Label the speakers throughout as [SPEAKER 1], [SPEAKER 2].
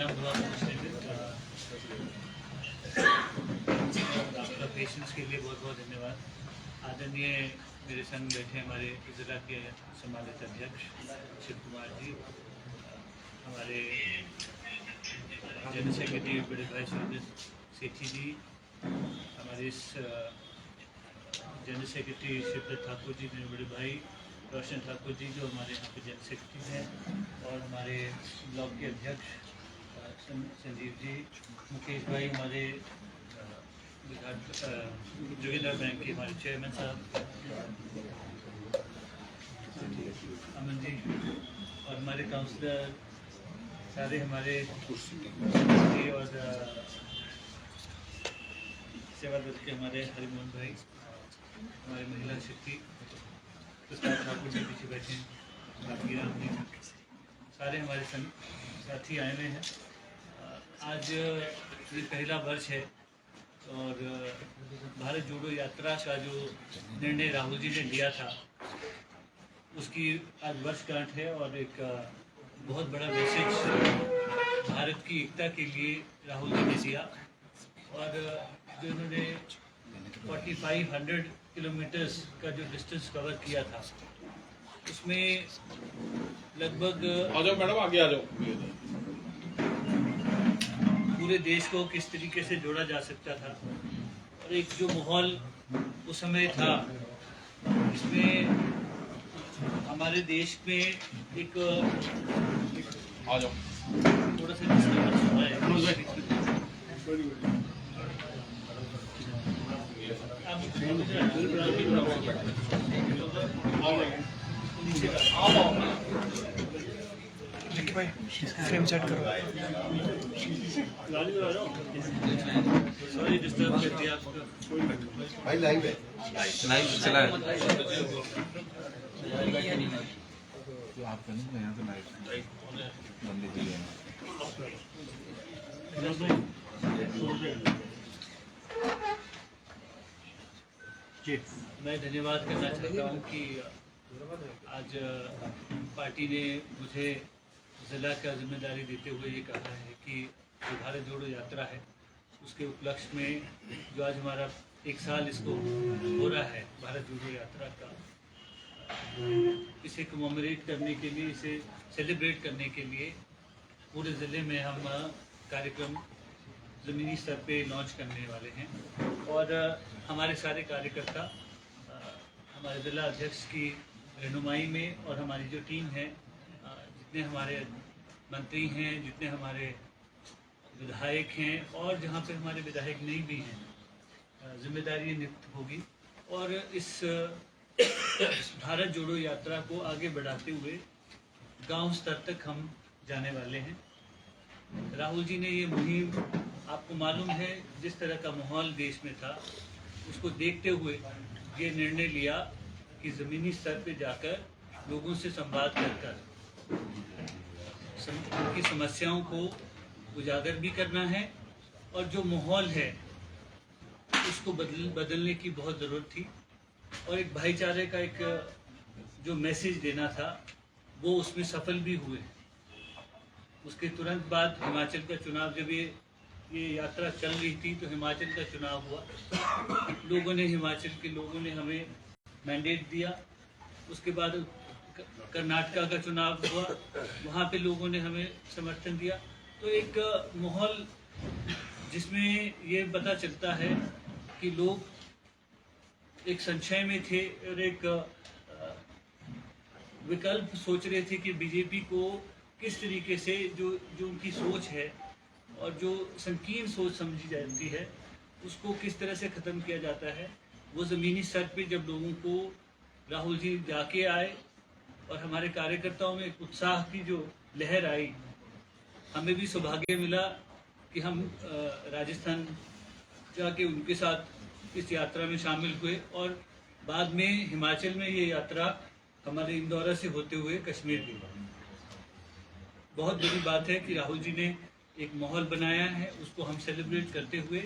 [SPEAKER 1] विलम्ब हुआ पहुँचने में। आपका पेशेंस के लिए बहुत बहुत धन्यवाद। आदरणीय मेरे संग बैठे हमारे जिला के सम्मानित अध्यक्ष शिव कुमार जी, हमारे जनरल सेक्रेटरी बड़े भाई सुरेंद्र सेठी जी, हमारे इस जनरल सेक्रेटरी शिवदत्त ठाकुर जी, मेरे बड़े भाई रोशन ठाकुर जी जो हमारे यहाँ पे जनरल सेक्रेटरी हैं, और हमारे ब्लॉक के अध्यक्ष संजीव जी, मुकेश भाई हमारे जोगिंदर बैंक के हमारे चेयरमैन साहब, अमन जी, और हमारे काउंसलर सारे, हमारे और सेवा दल के हमारे हरिमोहन भाई, हमारे महिला शक्ति प्रसाद ठाकुर जी पीछे बैठे हैं, बाकी राम जी, सारे हमारे संग साथी आए हुए हैं। आज ये पहला वर्ष है और भारत जोड़ो यात्रा का जो निर्णय राहुल जी ने लिया था उसकी आज वर्षगांठ है, और एक बहुत बड़ा मैसेज भारत की एकता के लिए राहुल जी ने दिया। और जो इन्होंने 4500 किलोमीटर्स का जो डिस्टेंस कवर किया था उसमें लगभग
[SPEAKER 2] आ जाओ मैडम, आगे आ जाओ।
[SPEAKER 1] पूरे देश को किस तरीके से जोड़ा जा सकता था, और एक जो माहौल उस समय था इसमें हमारे देश में एक
[SPEAKER 2] आ जाओ
[SPEAKER 1] थोड़ा सा डिस्टर्बेंस हुआ है।
[SPEAKER 3] भाई फ्रेम सेट करो।
[SPEAKER 1] सॉरी डिस्टर्ब कर दिया आपको।
[SPEAKER 4] भाई लाइव है,
[SPEAKER 5] लाइव चला है।
[SPEAKER 4] जो आप करेंगे यहाँ पे लाइव बंदे के लिए
[SPEAKER 1] जी, मैं धन्यवाद करना चाहता हूँ कि आज पार्टी ने मुझे जिला का जिम्मेदारी देते हुए ये कहा है कि जो भारत जोड़ो यात्रा है उसके उपलक्ष्य में जो आज हमारा 1 साल इसको हो रहा है भारत जोड़ो यात्रा का, इसे कमोमरेट करने के लिए, इसे सेलिब्रेट करने के लिए पूरे ज़िले में हम कार्यक्रम ज़मीनी स्तर पे लॉन्च करने वाले हैं। और हमारे सारे कार्यकर्ता हमारे ज़िला अध्यक्ष की रहनुमाई में और हमारी जो टीम है, जितने हमारे मंत्री हैं, जितने हमारे विधायक हैं और जहाँ पे हमारे विधायक नहीं भी हैं, जिम्मेदारी नियुक्त होगी। और इस भारत जोड़ो यात्रा को आगे बढ़ाते हुए गांव स्तर तक हम जाने वाले हैं। राहुल जी ने ये मुहिम, आपको मालूम है जिस तरह का माहौल देश में था, उसको देखते हुए ये निर्णय लिया कि ज़मीनी स्तर पे जाकर लोगों से संवाद कर उनकी समस्याओं को उजागर भी करना है, और जो माहौल है उसको बदलने की बहुत ज़रूरत थी, और एक भाईचारे का एक जो मैसेज देना था वो उसमें सफल भी हुए। उसके तुरंत बाद हिमाचल का चुनाव, जब ये यात्रा चल रही थी तो हिमाचल का चुनाव हुआ, हिमाचल के लोगों ने हमें मैंडेट दिया। उसके बाद कर्नाटका का चुनाव हुआ, वहाँ पे लोगों ने हमें समर्थन दिया। तो एक माहौल जिसमें ये पता चलता है कि लोग एक संशय में थे और एक विकल्प सोच रहे थे कि बीजेपी को किस तरीके से जो उनकी सोच है और जो संकीर्ण सोच समझी जाती है उसको किस तरह से ख़त्म किया जाता है। वो ज़मीनी स्तर पे जब लोगों को राहुल जी जाके आए और हमारे कार्यकर्ताओं में एक उत्साह की जो लहर आई, हमें भी सौभाग्य मिला कि हम राजस्थान जाके उनके साथ इस यात्रा में शामिल हुए, और बाद में हिमाचल में ये यात्रा हमारे इंदौर से होते हुए कश्मीर गई। बहुत बड़ी बात है कि राहुल जी ने एक माहौल बनाया है, उसको हम सेलिब्रेट करते हुए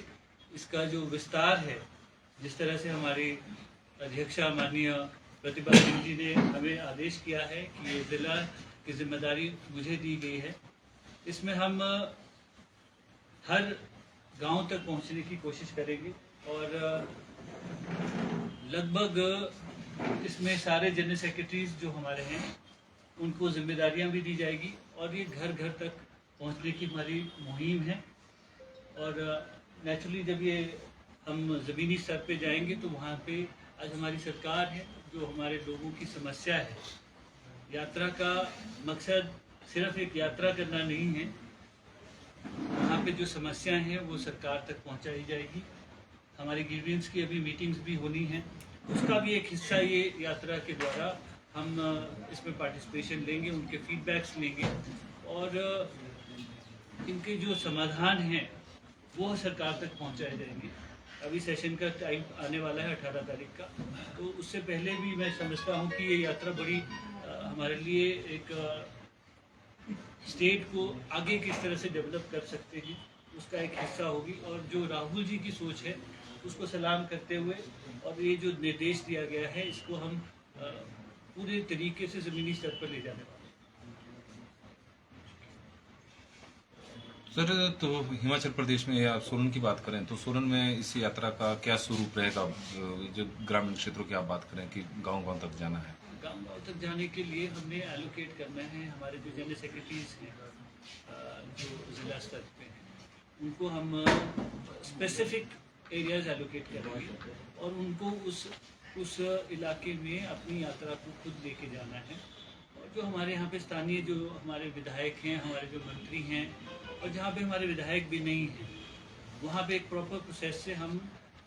[SPEAKER 1] इसका जो विस्तार है, जिस तरह से हमारी अध्यक्षा माननीय प्रतिभा सिंह जी ने हमें आदेश किया है कि ये जिला की जिम्मेदारी मुझे दी गई है, इसमें हम हर गांव तक पहुंचने की कोशिश करेंगे और लगभग इसमें सारे जनरल सेक्रेटरीज जो हमारे हैं उनको जिम्मेदारियां भी दी जाएगी और ये घर घर तक पहुंचने की हमारी मुहिम है। और नेचुरली जब ये हम ज़मीनी स्तर पे जाएंगे तो वहाँ पे आज हमारी सरकार है जो हमारे लोगों की समस्या है। यात्रा का मकसद सिर्फ एक यात्रा करना नहीं है, वहाँ पे जो समस्याएं हैं वो सरकार तक पहुँचाई जाएगी। हमारी ग्रीवेंस की अभी मीटिंग्स भी होनी है, उसका भी एक हिस्सा ये यात्रा के द्वारा हम इसमें पार्टिसिपेशन लेंगे, उनके फीडबैक्स लेंगे और इनके जो समाधान हैं वो सरकार तक पहुंचाए जाएंगे। अभी सेशन का टाइम आने वाला है 18 तारीख का, तो उससे पहले भी मैं समझता हूं कि ये यात्रा बड़ी हमारे लिए एक स्टेट को आगे किस तरह से डेवलप कर सकते हैं उसका एक हिस्सा होगी। और जो राहुल जी की सोच है उसको सलाम करते हुए और ये जो निर्देश दिया गया है इसको हम पूरे तरीके से ज़मीनी स्तर पर ले जाने वाले हैं।
[SPEAKER 4] सर, तो हिमाचल प्रदेश में या सोलन की बात करें तो सोलन में इस यात्रा का क्या स्वरूप रहेगा? जो ग्रामीण क्षेत्रों की आप बात करें कि गांव-गांव तक जाना है,
[SPEAKER 1] गाँव तक जाने के लिए हमने एलोकेट करना है। हमारे जो जनरल सेक्रेटरीज हैं जो ज़िला स्तर पे हैं उनको हम स्पेसिफिक एरियाज एलोकेट करेंगे और उनको उस इलाके में अपनी यात्रा को खुद लेके जाना है। और जो हमारे यहाँ पे स्थानीय जो हमारे विधायक हैं, हमारे जो मंत्री हैं और जहाँ पे हमारे विधायक भी नहीं हैं वहाँ पे एक प्रॉपर प्रोसेस से हम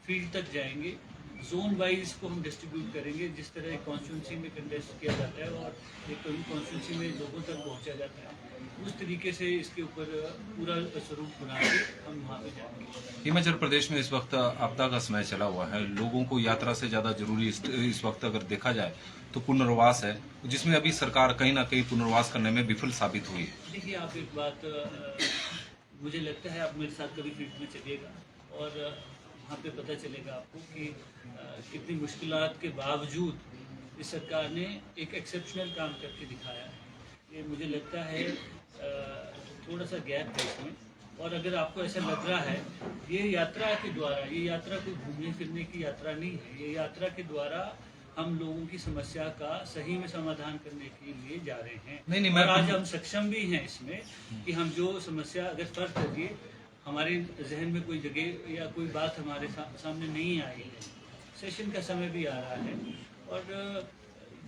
[SPEAKER 1] फील्ड तक जाएंगे। जोन वाइज को हम डिस्ट्रीब्यूट करेंगे, जिस तरह एक कॉन्स्टिट्यूंसी में कंटेस्ट किया जाता है और एक कॉन्स्टिट्यूंसी में लोगों तक पहुँचा जाता है, उस तरीके से इसके ऊपर पूरा स्वरूप बना के हम वहाँ पे जाएंगे।
[SPEAKER 4] हिमाचल प्रदेश में इस वक्त आपदा का समय चला हुआ है, लोगों को यात्रा से ज़्यादा जरूरी इस वक्त अगर देखा जाए तो पुनर्वास है, जिसमें अभी सरकार कहीं ना कहीं पुनर्वास करने में विफल साबित हुई है।
[SPEAKER 1] देखिए, आप एक बात मुझे लगता है आप मेरे साथ कभी फील्ड में चलिएगा और वहाँ पे पता चलेगा आपको कि कितनी मुश्किलात के बावजूद इस सरकार ने एक एक्सेप्शनल काम करके दिखाया है। ये मुझे लगता है थोड़ा सा गैप है इसमें। और अगर आपको ऐसा लग रहा है ये यात्रा के द्वारा, ये यात्रा कोई घूमने फिरने की यात्रा नहीं है, ये यात्रा के द्वारा हम लोगों की समस्या का सही में समाधान करने के लिए जा रहे हैं।
[SPEAKER 4] नहीं,
[SPEAKER 1] और आज हम सक्षम भी हैं इसमें कि हम जो समस्या अगर फर्ज करिए हमारे जहन में कोई जगह या कोई बात हमारे सामने नहीं आई है, सेशन का समय भी आ रहा है और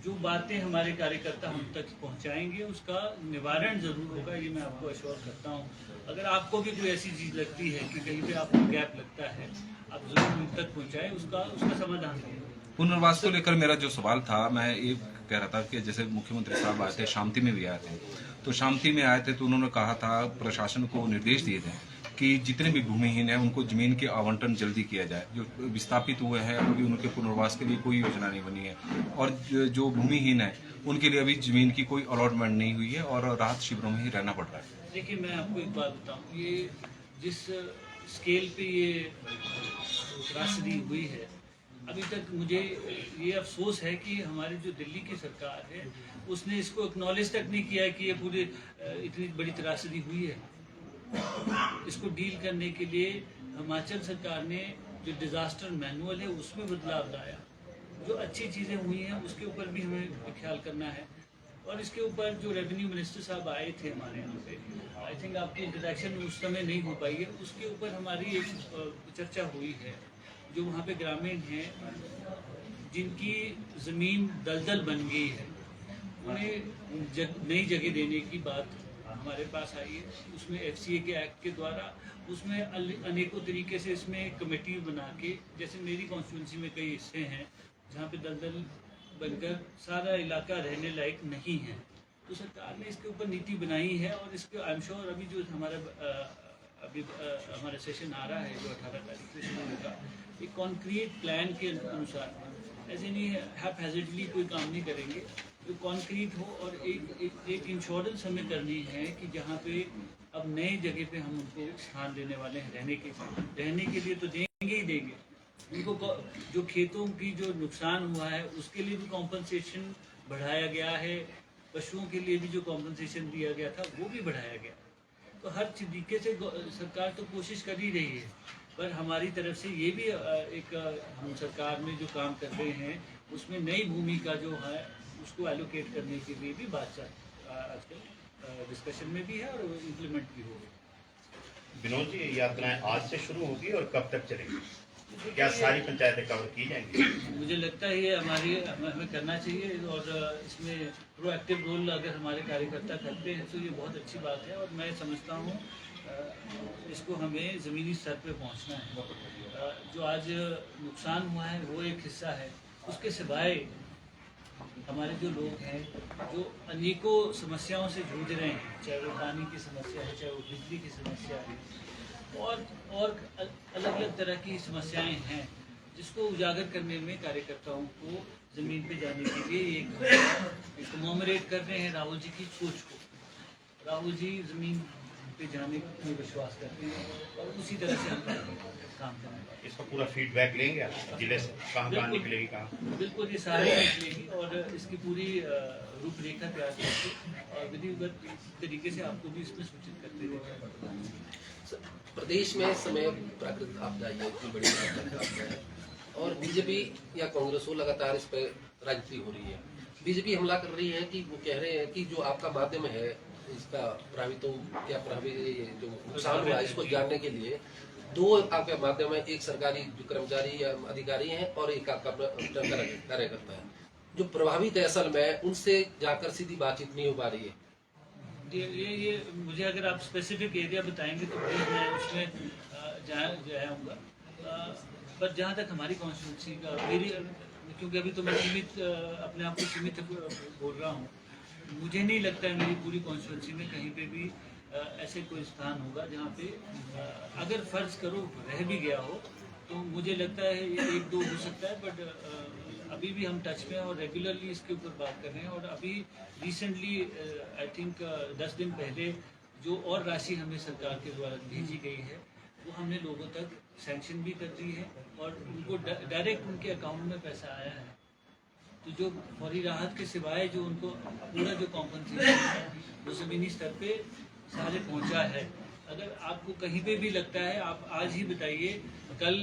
[SPEAKER 1] जो बातें हमारे कार्यकर्ता हम तक पहुंचाएंगे उसका निवारण जरूर होगा, ये मैं आपको अश्योर करता हूं। अगर आपको भी कोई ऐसी चीज़ लगती है कि कहीं पे आपको गैप लगता है, आप जरूर उन तक पहुंचाएं, उसका समाधान करें।
[SPEAKER 4] पुनर्वास को लेकर मेरा जो सवाल था, मैं ये कह रहा था कि जैसे मुख्यमंत्री साहब आए थे, शामती में भी आए थे, तो शामती में आए थे तो उन्होंने कहा था, प्रशासन को निर्देश दिए थे कि जितने भी भूमिहीन हैं उनको जमीन के आवंटन जल्दी किया जाए। जो विस्थापित हुए हैं अभी उनके पुनर्वास के लिए कोई योजना नहीं बनी है और जो भूमिहीन है उनके लिए अभी जमीन की कोई अलॉटमेंट नहीं हुई है और राहत शिविरों में ही रहना पड़ रहा है।
[SPEAKER 1] देखिए, मैं आपको एक बात बताऊं, ये जिस स्केल पे ये त्रासदी हुई है, अभी तक मुझे ये अफसोस है कि हमारी जो दिल्ली की सरकार है उसने इसको एक्नॉलेज तक नहीं किया है कि ये पूरी इतनी बड़ी त्रासदी हुई है। इसको डील करने के लिए हिमाचल सरकार ने जो डिजास्टर मैनुअल है उसमें बदलाव लाया, जो अच्छी चीज़ें हुई हैं उसके ऊपर भी हमें ख्याल करना है। और इसके ऊपर जो रेवेन्यू मिनिस्टर साहब आए थे हमारे यहाँ पे, आई थिंक आपकी इंटरेक्शन उस समय नहीं हो पाई है, उसके ऊपर हमारी एक चर्चा हुई है। जो वहाँ पे ग्रामीण हैं जिनकी ज़मीन दलदल बन गई है, उन्हें नई जगह देने की बात हमारे पास आई है। उसमें FCA के एक्ट के द्वारा उसमें अनेकों तरीके से इसमें कमेटी बना के, जैसे मेरी कॉन्स्टिट्यूंसी में कई हिस्से हैं जहाँ पे दलदल बनकर सारा इलाका रहने लायक नहीं है, तो सरकार ने इसके ऊपर नीति बनाई है। और इसके आई एम श्योर अभी जो हमारा सेशन आ रहा है जो 18 तारीख से शुरू होगा, एक कॉन्क्रीट प्लान के अनुसार, ऐसे नहीं हैज़र्डली कोई काम नहीं करेंगे, जो कॉन्क्रीट हो। और एक इंश्योरेंस हमें करनी है कि जहाँ पे अब नई जगह पे हम उनको स्थान देने वाले हैं रहने के लिए तो देंगे ही देंगे। उनको जो खेतों की जो नुकसान हुआ है उसके लिए भी कॉम्पनसेशन बढ़ाया गया है, पशुओं के लिए भी जो कॉम्पनसेशन दिया गया था वो भी बढ़ाया गया। तो हर तरीके से सरकार तो कोशिश कर ही रही है, पर हमारी तरफ से ये भी एक हम सरकार में जो काम कर रहे हैं उसमें नई भूमि का जो है उसको एलोकेट करने के लिए भी बात आजकल डिस्कशन में भी है और इम्प्लीमेंट भी हो गई।
[SPEAKER 5] विनोद जी, ये यात्राएं आज से शुरू होगी और कब तक चलेगी? क्या सारी पंचायतें कवर की जाएंगी?
[SPEAKER 1] मुझे लगता है ये हमें करना चाहिए और इसमें प्रोएक्टिव रोल अगर हमारे कार्यकर्ता करते हैं तो ये बहुत अच्छी बात है। और मैं समझता हूँ इसको हमें ज़मीनी स्तर पे पहुँचना है। जो आज नुकसान हुआ है वो एक हिस्सा है, उसके सिवाय हमारे जो लोग हैं जो अनेकों समस्याओं से जूझ रहे हैं, चाहे वो पानी की समस्या है, चाहे वो बिजली की समस्या है और अलग अलग तरह की समस्याएं हैं, जिसको उजागर करने में कार्यकर्ताओं को ज़मीन पे जाने के लिए एक कमोमरेट कर रहे हैं राहुल जी की सोच को। राहुल जी ज़मीन पे जाने में विश्वास करते हैं और उसी तरह से हम काम करेंगे।
[SPEAKER 5] इसका पूरा फीडबैक लेंगे आप जिले से, कहाँ निकलेगी कहाँ?
[SPEAKER 1] बिल्कुल, ये सारी निकलेगी और इसकी पूरी रूपरेखा तैयार करके और विधिवत तरीके से आपको भी इसमें सूचित करते रहेंगे।
[SPEAKER 6] प्रदेश में इस समय प्राकृतिक आपदा ये इतनी बड़ी प्राकृतिक आपदा है और बीजेपी या कांग्रेस को लगातार इस पर राजनीति हो रही है। बीजेपी हमला कर रही है कि वो कह रहे हैं कि जो आपका माध्यम है इसका प्रभावितों क्या प्रभावित जो नुकसान हुआ है इसको जानने के लिए दो आपके माध्यम है, एक सरकारी जो कर्मचारी या अधिकारी हैं और एक आपका कार्यकर्ता है जो प्रभावित है असल में, उनसे जाकर सीधी बातचीत नहीं हो पा रही है।
[SPEAKER 1] ये मुझे अगर आप स्पेसिफिक एरिया बताएंगे तो प्लीज मैं उसमें जाऊँगा। पर जहाँ तक हमारी कॉन्स्टिट्यूंसी का मेरी, क्योंकि अभी तो मैं सीमित अपने आप को सीमित बोल रहा हूँ, मुझे नहीं लगता है मेरी पूरी कॉन्स्टिट्यूंसी में कहीं पे भी ऐसे कोई स्थान होगा जहाँ पे अगर फर्ज करो रह भी गया हो तो मुझे लगता है ये एक दो हो सकता है, बट अभी भी हम टच में हैं और रेगुलरली इसके ऊपर बात कर रहे हैं। और अभी रिसेंटली आई थिंक 10 दिन पहले जो और राशि हमें सरकार के द्वारा भेजी गई है वो हमने लोगों तक सैंक्शन भी कर दी है और उनको डायरेक्ट उनके अकाउंट में पैसा आया है। तो जो फौरी राहत के सिवाय जो उनको पूरा जो कॉम्पनसेशन है वो ज़मीनी स्तर पे सारे पहुंचा है। अगर आपको कहीं पे भी लगता है आप आज ही बताइए, कल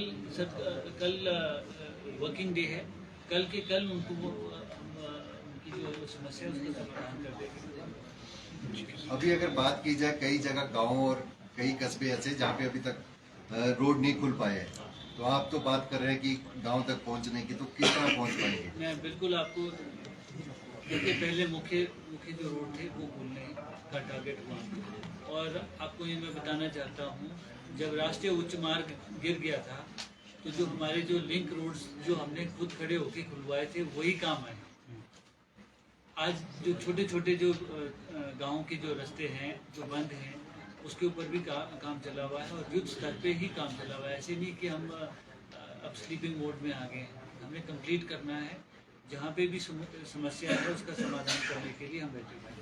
[SPEAKER 1] वर्किंग डे है, कल के कल उनको उनकी जो समस्या है उसका समाधान कर देंगे।
[SPEAKER 7] अभी अगर बात की जाए कई जगह गांव और कई कस्बे ऐसे जहाँ पे अभी तक रोड नहीं खुल पाए हैं, तो आप तो बात कर रहे हैं कि गांव तक पहुंचने की, तो किस तरह पहुंच पाएंगे?
[SPEAKER 1] मैं बिल्कुल आपको देखिए पहले मुख्य जो रोड थे वो खुलने का टारगेट हुआ और आपको ये मैं बताना चाहता हूँ, जब राष्ट्रीय उच्च मार्ग गिर गया था तो जो हमारे जो लिंक रोड्स जो हमने खुद खड़े होके खुलवाए थे वही काम आए। आज जो छोटे छोटे जो गाँव के जो रास्ते हैं जो बंद हैं उसके ऊपर भी काम चला हुआ है और युद्ध स्तर पे ही काम चला हुआ है। ऐसे नहीं कि हम अब स्लीपिंग मोड में आ गए हैं, हमें कंप्लीट करना है। जहाँ पे भी समस्या है उसका समाधान करने के लिए हम बैठे हैं।